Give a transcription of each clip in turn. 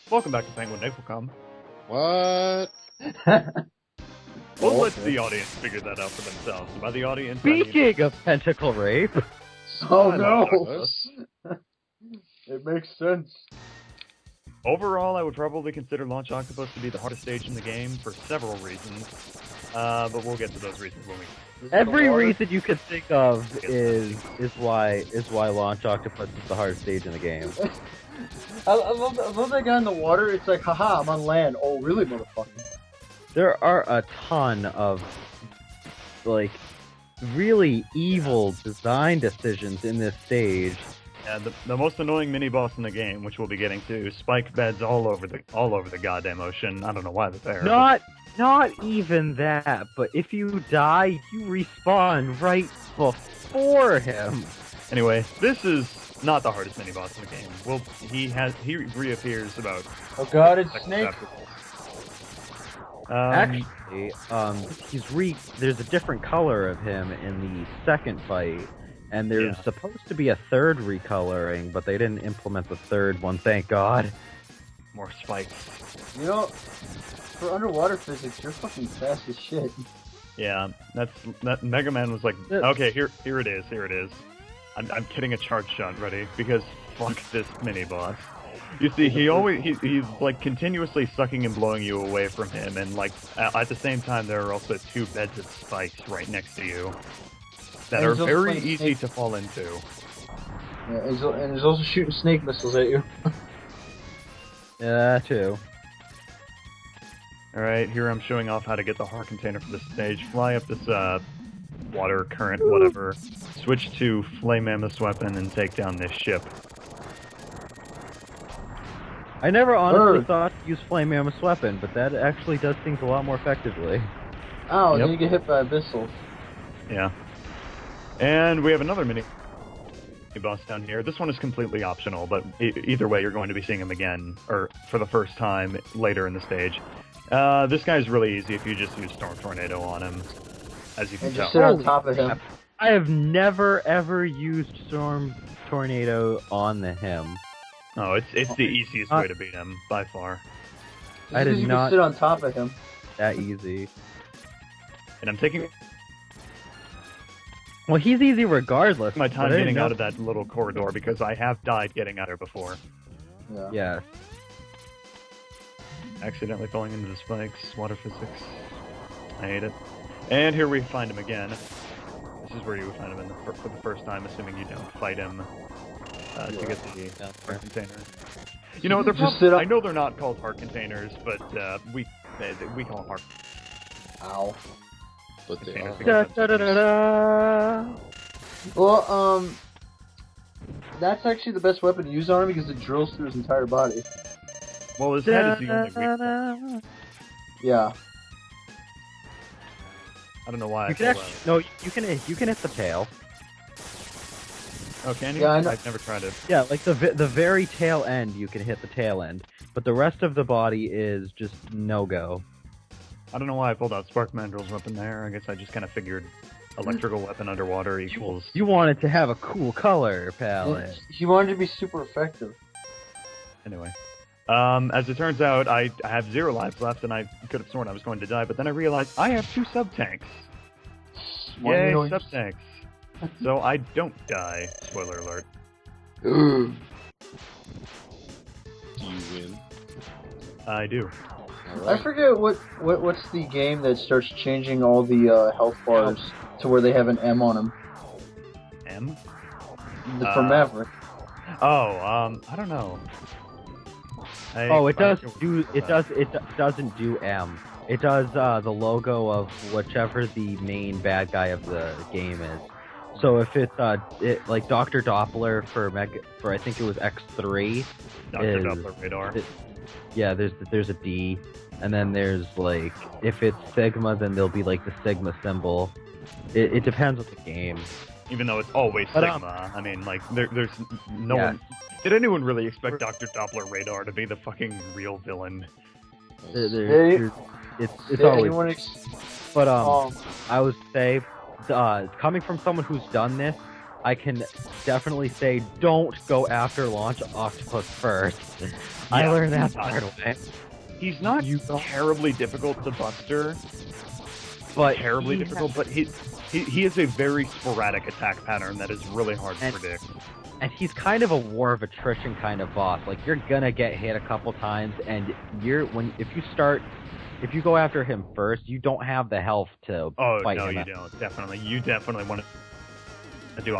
Welcome back to Penguin Nickelcom. What? We'll let the audience figure that out for themselves. And by the audience, Speaking of tentacle rape. Oh I no! love Octopus. It makes sense. Overall, I would probably consider Launch Octopus to be the hardest stage in the game for several reasons. But we'll get to those reasons when we. Every reason you could think of is why Launch Octopus is the hardest stage in the game. I love that guy in the water. It's like, haha, I'm on land. Oh, really, motherfucker? There are a ton of like really evil design decisions in this stage. Yeah, the most annoying mini boss in the game, which we'll be getting to, spike beds all over the goddamn ocean. I don't know why they're there. Not even that, but if you die, you respawn right before him. Anyway, this is not the hardest mini boss in the game. Well, he reappears about. Oh god, it's Snake. Actually, there's a different color of him in the second fight, and there's supposed to be a third recoloring, but they didn't implement the third one, thank God. More spikes. You know, for underwater physics, you're fucking fast as shit. Yeah, that Mega Man was like, okay, here it is. I'm getting a charge shot ready because fuck this mini boss. You see, he's like continuously sucking and blowing you away from him, and like at the same time there are also two beds of spikes right next to you that are very easy to fall into. Yeah, and he's also shooting snake missiles at you. Yeah, too. Alright, here I'm showing off how to get the heart container for this stage. Fly up this water current, whatever. Switch to Flame Mammoth's weapon and take down this ship. I never honestly thought to use Flame Mammoth's weapon, but that actually does things a lot more effectively. Oh, then you get hit by abyssals. Yeah. And we have another mini boss down here. This one is completely optional, but either way you're going to be seeing him again, or for the first time later in the stage. This guy's really easy if you just use Storm Tornado on him, as you can tell. Just sit on top of him. I have never ever used Storm Tornado on him. Oh, it's the easiest way to beat him, by far. I did not sit on top of him. That easy. And I'm taking well, he's easy regardless. my time getting out of that little corridor because I have died getting out there before. Yeah. Accidentally falling into the spikes, water physics. I hate it. And here we find him again. This is where you would find him for the first time, assuming you don't fight him to get the heart container. You know, they're I know they're not called heart containers, but we call them heart. Ow. But they containers. are. Da, da, da, da, da. Well, that's actually the best weapon to use on him because it drills through his entire body. Well, his head is the only weak point. Yeah. I don't know why. You can actually, no, you can hit the tail. Oh, can you? Yeah, I know. I've never tried it. Yeah, like the very tail end, you can hit the tail end, but the rest of the body is just no go. I don't know why I pulled out Spark Mandrel's weapon there. I guess I just kind of figured electrical weapon underwater equals... You wanted to have a cool color palette. He wanted to be super effective. Anyway. As it turns out, I have 0 lives left, and I could have sworn I was going to die, but then I realized I have 2 sub-tanks. Yay, sub-tanks. So I don't die. Spoiler alert. Do you win? I do. Right. I forget what's the game that starts changing all the health bars to where they have an M on them. M? For Maverick. Oh, I don't know. It doesn't do M. It does the logo of whichever the main bad guy of the game is. So if it's like Dr. Doppler for I think it was X3. Dr. Doppler radar. Yeah, there's a D, and then there's like if it's Sigma, then there'll be like the Sigma symbol. It depends on the game. Even though it's always Sigma, I mean, like there's no one. Did anyone really expect Dr. Doppler radar to be the fucking real villain? It's always. But I would say, coming from someone who's done this, I can definitely say don't go after Launch Octopus first. I Yeah, learned that he's the not- hard way. He's not You don't- terribly difficult to buster, But terribly he difficult, but he has a very sporadic attack pattern that is really hard to And- predict. And he's kind of a war of attrition kind of boss. Like, you're gonna get hit a couple times, and if you go after him first, you don't have the health to Oh fight no, him you out. don't. Definitely, you definitely want to do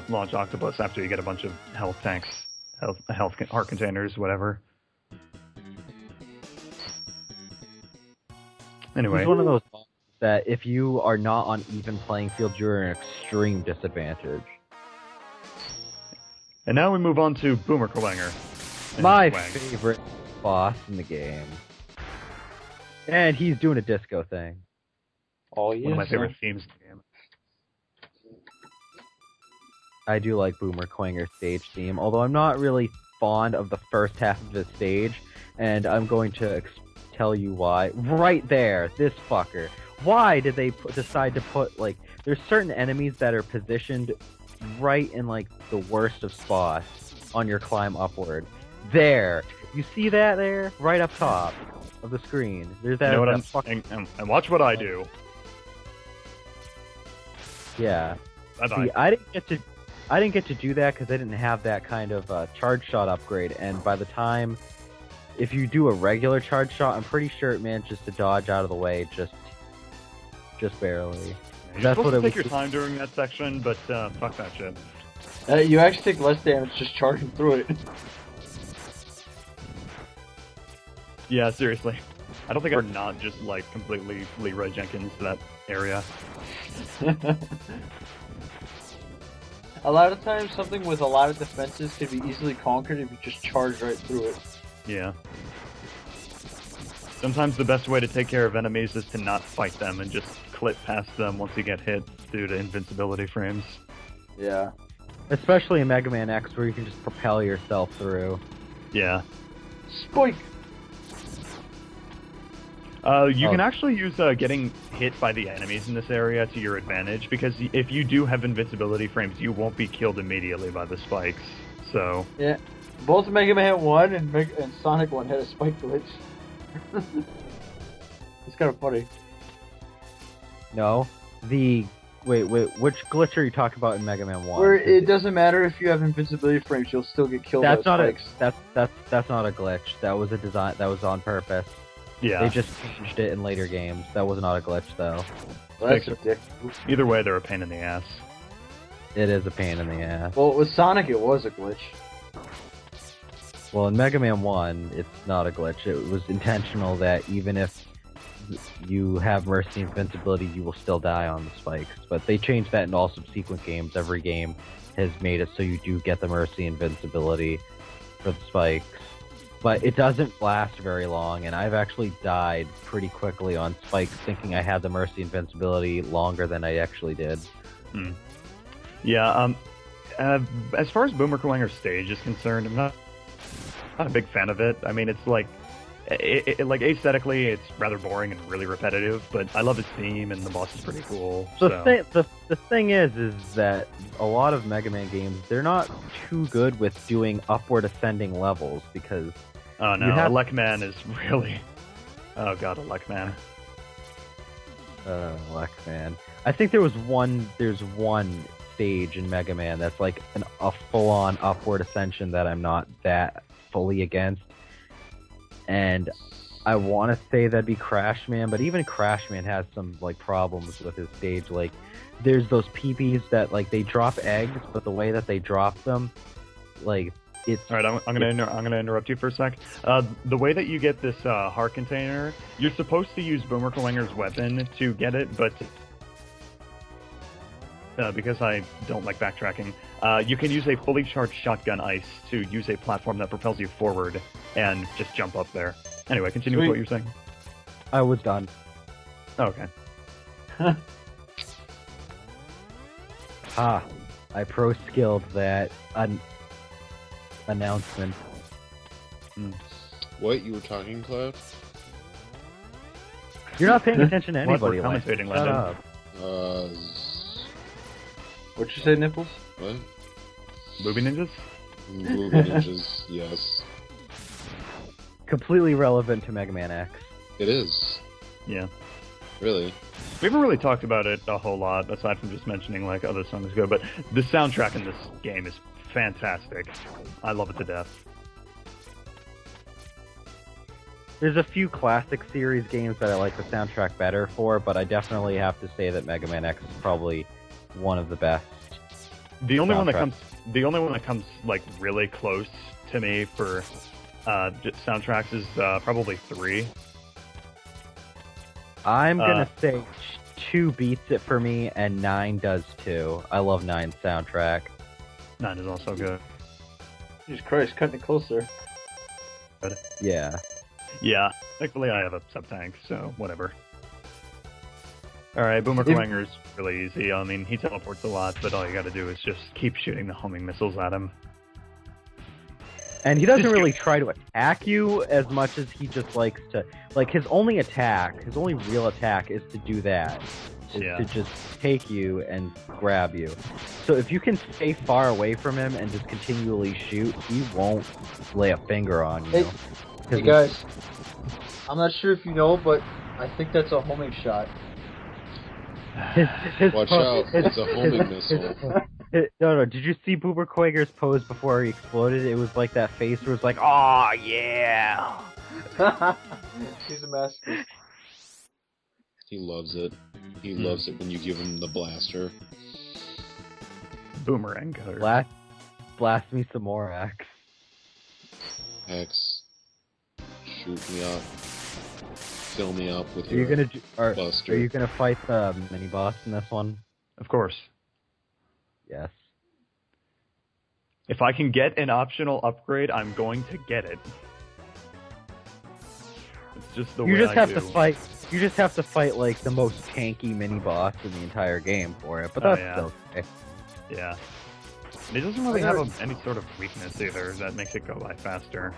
launch Octopus after you get a bunch of health tanks, health heart containers, whatever. Anyway, He's one of those bosses that if you are not on even playing field, you're in an extreme disadvantage. and now we move on to Boomer Kuwanger. and My Swang. favorite boss in the game. And he's doing a disco thing. Oh yeah. One of my favorite themes in the game. I do like Boomer Kuwanger's stage theme, although I'm not really fond of the first half of his stage, and I'm going to tell you why. Right there, this fucker. Why did they decide to put, like, there's certain enemies that are positioned right in, like, the worst of spots on your climb upward. There! You see that there? Right up top of the screen. There's that, You know what that I'm fucking... and watch what I do. Yeah. Bye bye. See, I didn't get to do that because I didn't have that kind of charge shot upgrade, and by the time, if you do a regular charge shot, I'm pretty sure it manages to dodge out of the way just barely. You're That's supposed what to it take was- your time during that section, but fuck that shit. You actually take less damage just charging through it. Yeah, seriously. I don't think I'd not just like completely Leroy Jenkins to that area. A lot of times, something with a lot of defenses can be easily conquered if you just charge right through it. Yeah. Sometimes the best way to take care of enemies is to not fight them and just clip past them once you get hit due to invincibility frames. Yeah. Especially in Mega Man X, where you can just propel yourself through. Yeah. Spoink! You can actually use getting hit by the enemies in this area to your advantage, because if you do have invincibility frames, you won't be killed immediately by the spikes. So, Yeah. Both Mega Man 1 and Sonic 1 had a spike glitch. It's kind of funny. No, wait, which glitch are you talking about in Mega Man 1? Where it doesn't matter if you have invincibility frames, you'll still get killed That's by not spikes. that's not a glitch. That was a design. That was on purpose. yeah. They just changed it in later games. That was not a glitch, though. Well, that's Fix ridiculous. Either way, they're a pain in the ass. It is a pain in the ass. Well, with Sonic, it was a glitch. Well, in Mega Man 1, it's not a glitch. It was intentional that even if you have Mercy Invincibility, you will still die on the spikes. But they changed that in all subsequent games. Every game has made it so you do get the Mercy Invincibility for the spikes. But it doesn't last very long, and I've actually died pretty quickly on spikes thinking I had the Mercy Invincibility longer than I actually did. Yeah, as far as Boomer Kuwanger's stage is concerned, I'm not a big fan of it. I mean, it's like, like aesthetically, it's rather boring and really repetitive, but I love its theme, and the boss is pretty cool. The thing is that a lot of Mega Man games, they're not too good with doing upward ascending levels, because Oh no, Lekman is really... Oh god, Lekman. Lekman. I think there's one stage in Mega Man that's like a full-on upward ascension that I'm not that fully against. And I want to say that'd be Crash Man, but even Crash Man has some like problems with his stage. Like, there's those peepees that like they drop eggs, but the way that they drop them, like, it's... All right, I'm gonna interrupt you for a sec. The way that you get this heart container, you're supposed to use Boomer Kuwanger's weapon to get it, but because I don't like backtracking, you can use a fully charged shotgun ice to use a platform that propels you forward and just jump up there. Anyway, continue with what you're saying. I was done. Oh, okay. I pro-skilled that announcement. What, you were talking, Cloud? You're not paying attention to What, we're anybody. Lance. commentating, Shut Landon. up. What'd you say, Nipples? What? Movie ninjas? Movie ninjas, yes. completely relevant to Mega Man X. It is. Yeah. Really. We haven't really talked about it a whole lot, aside from just mentioning like other songs go, but the soundtrack in this game is fantastic. I love it to death. There's a few classic series games that I like the soundtrack better for, but I definitely have to say that Mega Man X is probably one of the best. The only one that comes like really close to me for soundtracks is probably 3. I'm gonna say 2 beats it for me, and 9 does too. I love 9's soundtrack. 9 is also good. Jesus Christ, cutting it closer. Yeah. Yeah, thankfully I have a sub-tank, so whatever. Alright, Boomer Kuwanger is really easy. I mean, he teleports a lot, but all you gotta do is just keep shooting the homing missiles at him. And he doesn't really try to attack you as much as he just likes to... Like, his only real attack is to do that. To just take you and grab you. So if you can stay far away from him and just continually shoot, he won't lay a finger on you. Hey guys, I'm not sure if you know, but I think that's a homing shot. Watch out, it's a homing missile. No, did you see Boomer Kuwanger's pose before he exploded? It was like that face where it was like, "Oh yeah!" He's a master. He loves it. He loves it when you give him the blaster. Boomerang cutter. Blast me some more, X. X. Shoot me up. Fill me up with Are you your buster. Are you gonna fight the mini boss in this one? Of course. Yes. If I can get an optional upgrade, I'm going to get it. It's just the way I do. You just have to fight like the most tanky mini boss in the entire game for it, but that's still okay. Yeah. And it doesn't really have any sort of weakness either that makes it go by faster.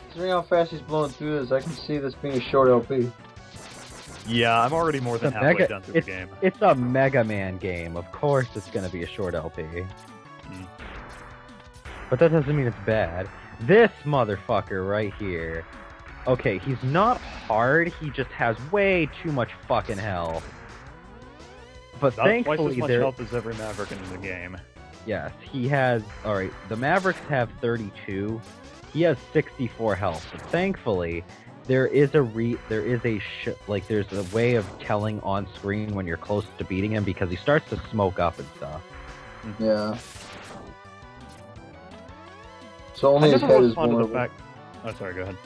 Considering how fast he's blowing through this, I can see this being a short LP. Yeah, I'm already more than halfway done through the game. It's a Mega Man game. Of course it's going to be a short LP. But that doesn't mean it's bad. This motherfucker right here. Okay, he's not hard, he just has way too much fucking health. But thankfully twice as much health as every Maverick in the game. Yes, he has... Alright, the Mavericks have 32. He has 64 health. But thankfully, there's a way of telling on screen when you're close to beating him because he starts to smoke up and stuff. Yeah. So only his head is vulnerable. Oh, sorry, go ahead.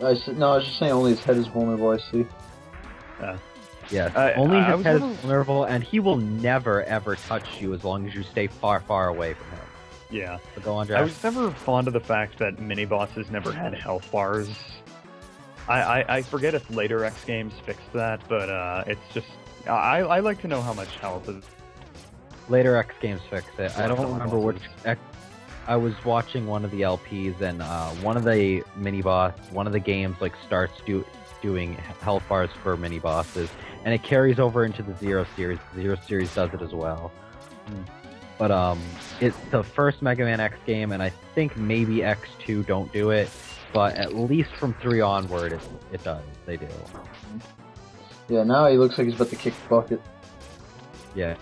I was just saying only his head is vulnerable, I see. Yes, only his head is vulnerable, and he will never ever touch you as long as you stay far, far away from him. Yeah. So go on, Jack. I was never fond of the fact that mini-bosses never had health bars. I forget if later X games fixed that, but it's just... I like to know how much health is... Later X games fixed it. I don't remember which X... I was watching one of the LPs, and one of the one of the games like starts doing health bars for mini bosses, and it carries over into the Zero series. The Zero series does it as well. But it's the first Mega Man X game, and I think maybe X2 don't do it, but at least from 3 onward, it does. They do. Yeah, now he looks like he's about to kick the bucket. Yeah.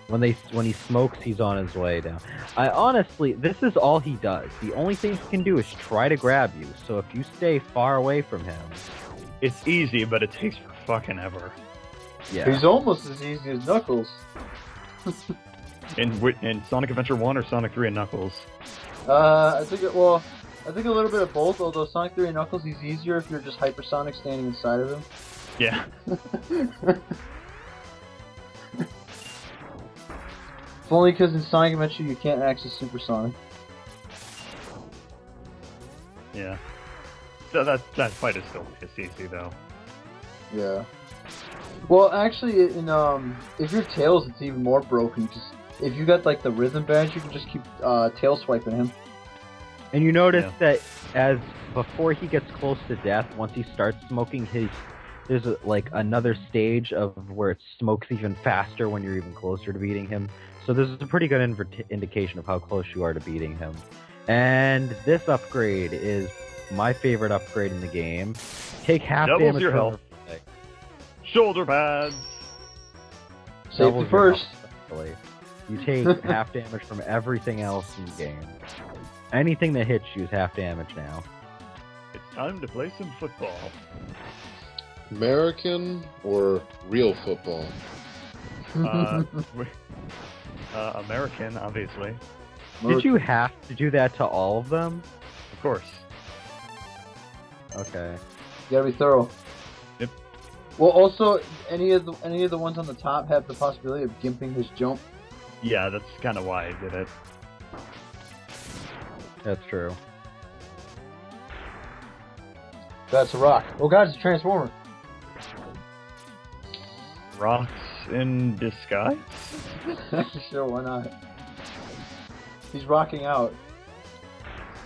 When he smokes, he's on his way down. Honestly, this is all he does. The only thing he can do is try to grab you. So if you stay far away from him, it's easy, but it takes fucking ever. Yeah. He's almost as easy as Knuckles. in Sonic Adventure 1 or Sonic 3 and Knuckles? I think a little bit of both. Although Sonic 3 and Knuckles, he's easier if you're just Hypersonic standing inside of him. Yeah. If only because in Sonic Adventure you can't access Supersonic. Yeah. So that fight is still just easy though. Yeah. Well, actually, if you're Tails, it's even more broken. Because if you got like the rhythm badge, you can just keep tail swiping him. And you notice that before he gets close to death, once he starts smoking, there's another stage of where it smokes even faster when you're even closer to beating him. So this is a pretty good indication of how close you are to beating him. And this upgrade is my favorite upgrade in the game. Take half Doubles damage your from health. Shoulder pads. Safety doubles your first. health, essentially. You take half damage from everything else in the game. Anything that hits you is half damage now. It's time to play some football. American or real football? American, obviously. Did you have to do that to all of them? Of course. Okay. You gotta be thorough. Yep. Well, also, any of the ones on the top have the possibility of gimping his jump. Yeah, that's kind of why I did it. That's true. That's a rock. Oh god, it's a transformer. Rocks in disguise? Sure, why not? He's rocking out.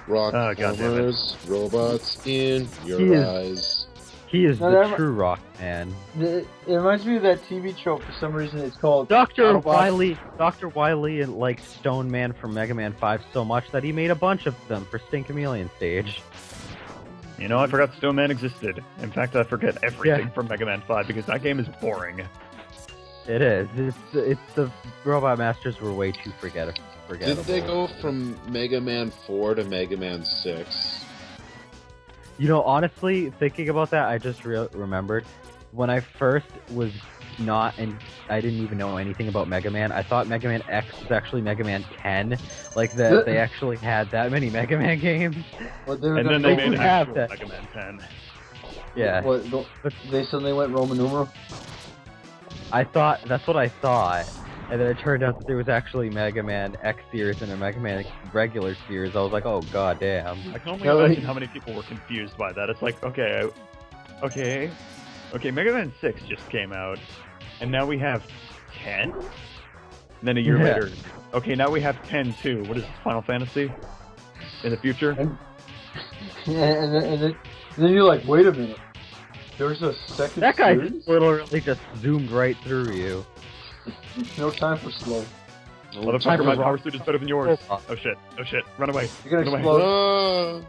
Rock Oh, formers, robots in your He is- eyes. He is No, the that- true rock man. It reminds me of that TV trope for some reason. It's called Dr. Autobots. Wily, Dr. Wily liked Stone Man from Mega Man 5 so much that he made a bunch of them for Sting Chameleon stage. You know, I forgot Stone Man existed. In fact, I forget everything from Mega Man 5 because that game is boring. It is. It's the Robot Masters were way too forgettable. Did they go from Mega Man 4 to Mega Man 6? You know, honestly, thinking about that, I just remembered when I first was not, and I didn't even know anything about Mega Man. I thought Mega Man X was actually Mega Man 10, like that they actually had that many Mega Man games. What they were And gonna then they do- made have actual that. Mega Man 10. Yeah, They suddenly went Roman numeral. I thought that's what I thought, and then it turned out that there was actually Mega Man X series and a Mega Man regular series. I was like, oh god damn. I can only No, imagine how many people were confused by that. It's like, okay, Mega Man 6 just came out, and now we have 10? And then a year Yeah. later, okay, now we have 10 too. What is this, Final Fantasy? In the future? And then you're like, wait a minute. There's a second That guy series? literally just zoomed right through you. No time for slow. Motherfucker, my Rock- power suit is better than yours. Oh shit, run away. You're gonna Run away. explode.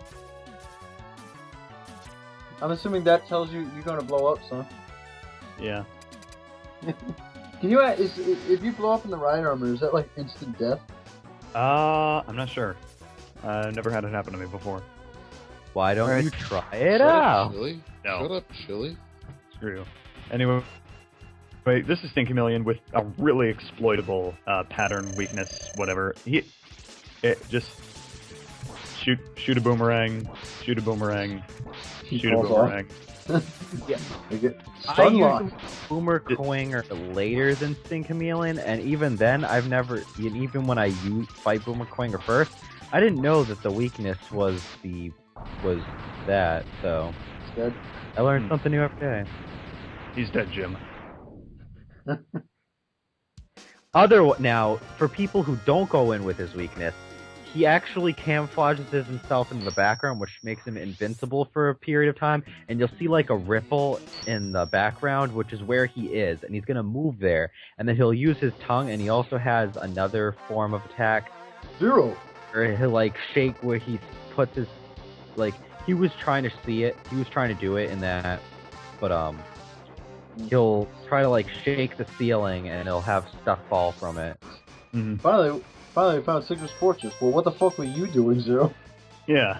Ah! I'm assuming that tells you you're gonna blow up, son. Yeah. Can you if you blow up in the ride armor, is that like instant death? I'm not sure. I've never had it happen to me before. Why don't Alright. you try it Shut up, out? Chili. No. Shut up, Chili. Screw you. Anyway, this is Sting Chameleon with a really exploitable pattern, weakness, whatever. Just shoot a boomerang, shoot a boomerang, He shoot a falls off. boomerang. They get I stun usually lock. Boomer Kuwanger later than Sting Chameleon, and even then, I've never, even when I fight Boomer Kuwanger first, I didn't know that the weakness was that. So Dead. I learned something new every day. He's dead, Jim. Now, for people who don't go in with his weakness, he actually camouflages himself into the background, which makes him invincible for a period of time, and you'll see like a ripple in the background, which is where he is, and he's gonna move there, and then he'll use his tongue, and he also has another form of attack, Zero. or he'll like shake where he puts his, like, he was trying to see it, he was trying to do it in that, but he'll try to like shake the ceiling, and he'll have stuff fall from it. Mm-hmm. Finally, we found Sigma's Fortress. Well, what the fuck were you doing, Zero? Yeah.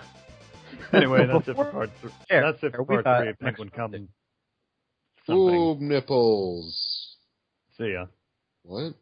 Anyway, that's it for part 3. That's it for we part got 3 of Penguin Come. Something. Boob nipples. See ya. What?